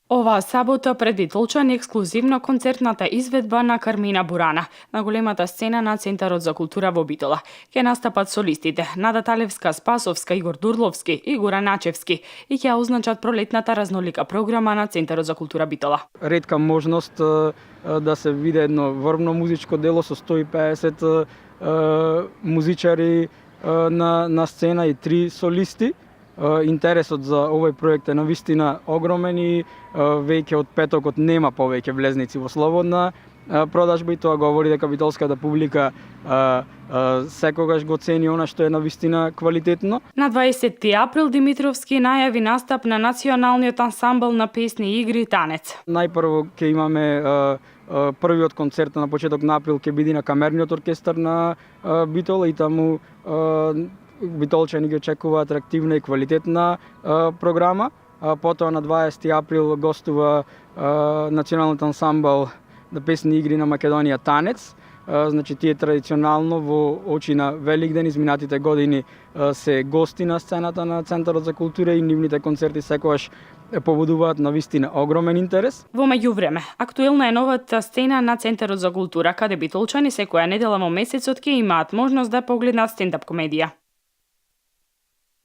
Оваа сабота пред Битолчани ексклузивно концертната изведба на Кармина Бурана на големата сцена на Центарот за култура во Битола. Ке настапат солистите Нада Талевска, Спасовска, Игор Дурловски и Гора Начевски и ќе означат пролетната разнолика програма на Центарот за култура Битола. Ретка можност да се види едно врвно музичко дело со 150 музичари на сцена и 3 солисти. Интересот за овој проект е навистина огромен и веќе од петокот нема повеќе влезници во слободна продажба и тоа говори дека битолската публика секогаш го цени она што е навистина квалитетно. На 20 април Димитровски најави настап на националниот ансамбл на песни, игри и танец. Најпрво ќе имаме првиот концерт на почеток на април ќе биде на камерниот оркестар на Битола и таму битолчани ги очекува атрактивна и квалитетна програма. Потоа на 20 април гостува националниот ансамбл на песни игри на Македонија Танец. Значи тие традиционално во очи на Великден изминатите години се гости на сцената на Центарот за култура и нивните концерти секогаш побудуваат на вистина огромен интерес. Во меѓувреме, актуелна е новата сцена на Центарот за култура, каде битолчани секоја недела во месецот ќе имаат можност да погледнат стендап комедија.